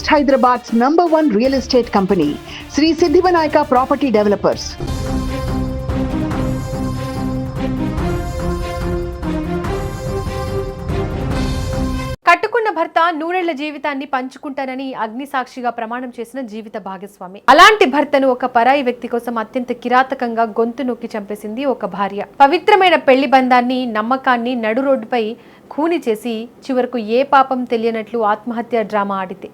East Hyderabad's #1 real estate company, Sri Siddhivanayaka Property Developers. కట్టుకున్న భర్త నూరేళ్ల జీవితాన్ని పంచుకుంటానని అగ్నిసాక్షిగా ప్రమాణం చేసిన జీవిత భాగస్వామి. అలాంటి భర్తను ఒక పరాయి వ్యక్తి కోసం అత్యంత కిరాతకంగా గొంతు నొక్కి చంపేసింది ఒక భార్య. పవిత్రమైన పెళ్లి బంధాన్ని, నమ్మకాన్ని నడు రోడ్డుపై ఖూని చేసి చివరకు ఏ పాపం తెలియనట్లు ఆత్మహత్య డ్రామా ఆడితే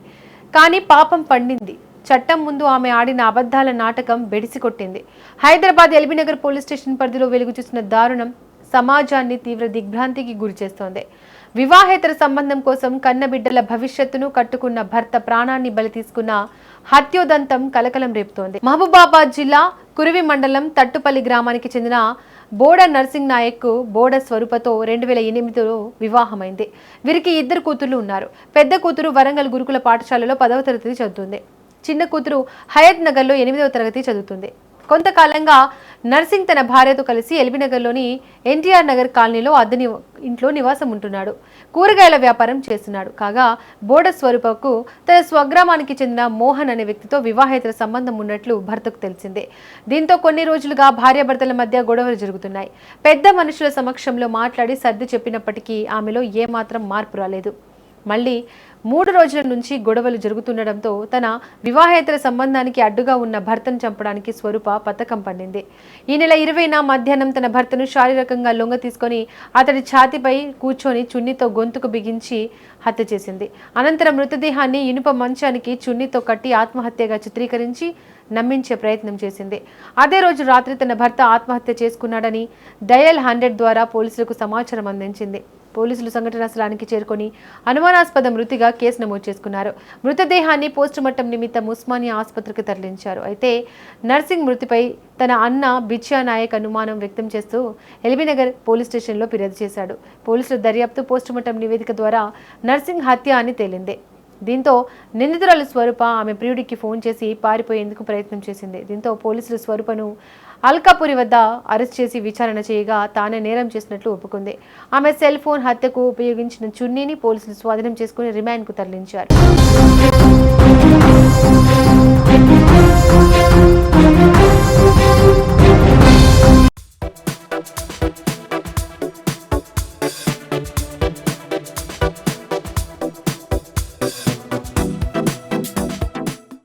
కానీ పాపం పండింది. చట్టం ముందు ఆమె ఆడిన అబద్ధాల నాటకం బెడిసికొట్టింది. హైదరాబాద్ ఎల్బీనగర్ పోలీస్ స్టేషన్ పరిధిలో వెలుగు చూసిన దారుణం సమాజాన్ని తీవ్ర దిగ్భ్రాంతికి గురిచేస్తోంది. వివాహేతర సంబంధం కోసం కన్నబిడ్డల భవిష్యత్తును కట్టుకున్న భర్త ప్రాణాన్ని బలి తీసుకున్న హత్యోదంతం కలకలం రేపుతోంది. మహబూబాబాద్ జిల్లా కురివి మండలం తట్టుపల్లి గ్రామానికి చెందిన బోడ నర్సింగ్ నాయక్ బోడ స్వరూపతో 2008లో వివాహమైంది. వీరికి 2 కూతుళ్లు ఉన్నారు. పెద్ద కూతురు వరంగల్ గురుకుల పాఠశాలలో 10వ తరగతి చదువుతుంది. చిన్న కూతురు హయత్ నగర్లో 8వ తరగతి చదువుతుంది. కొంతకాలంగా నర్సింగ్ తన భార్యతో కలిసి ఎల్బీనగర్లోని ఎన్టీఆర్ నగర్ కాలనీలో అద్దె ఇంట్లో నివాసం ఉంటున్నాడు. కూరగాయల వ్యాపారం చేస్తున్నాడు. కాగా బోడ స్వరూపకు తన స్వగ్రామానికి చెందిన మోహన్ అనే వ్యక్తితో వివాహేతర సంబంధం ఉన్నట్లు భర్తకు తెలిసిందే. దీంతో కొన్ని రోజులుగా భార్యాభర్తల మధ్య గొడవలు జరుగుతున్నాయి. పెద్ద మనుషుల సమక్షంలో మాట్లాడి సర్ది చెప్పినప్పటికీ ఆమెలో ఏమాత్రం మార్పు రాలేదు. మళ్ళీ 3 రోజుల నుంచి గొడవలు జరుగుతుండటంతో తన వివాహేతర సంబంధానికి అడ్డుగా ఉన్న భర్తను చంపడానికి స్వరూప పథకం పన్నింది. ఈ నెల 20న మధ్యాహ్నం తన భర్తను శారీరకంగా లొంగ తీసుకొని అతడి ఛాతీపై కూర్చొని చున్నీతో గొంతుకు బిగించి హత్య చేసింది. అనంతరం మృతదేహాన్ని ఇనుప మంచానికి చున్నీతో కట్టి ఆత్మహత్యగా చిత్రీకరించి నమ్మించే ప్రయత్నం చేసింది. అదే రోజు రాత్రి తన భర్త ఆత్మహత్య చేసుకున్నాడని డయల్ 100 ద్వారా పోలీసులకు సమాచారం అందించింది. పోలీసులు సంఘటనా స్థలానికి చేరుకొని అనుమానాస్పద మృతిగా కేసు నమోదు చేసుకున్నారు. మృతదేహాన్ని పోస్టుమార్టం నిమిత్తం ఉస్మానియా ఆసుపత్రికి తరలించారు. అయితే నర్సింగ్ మృతిపై తన అన్న బిచ్యా నాయక్ అనుమానం వ్యక్తం చేస్తూ ఎల్బీనగర్ పోలీస్ స్టేషన్లో ఫిర్యాదు చేశాడు. పోలీసుల దర్యాప్తు పోస్టుమార్టం నివేదిక ద్వారా నర్సింగ్ హత్య అని తేలింది. దీంతో నిందితురాలు స్వరూప ఆమె ప్రియుడికి ఫోన్ చేసి పారిపోయేందుకు ప్రయత్నం చేసింది. దీంతో పోలీసులు స్వరూపను అల్కాపురి వద్ద అరెస్ట్ చేసి విచారణ చేయగా తానే నేరం చేసినట్లు ఒప్పుకుంది. ఆమె సెల్ ఫోన్ హత్యకు ఉపయోగించిన చున్నీని పోలీసులు స్వాధీనం చేసుకుని రిమాండ్కు తరలించారు.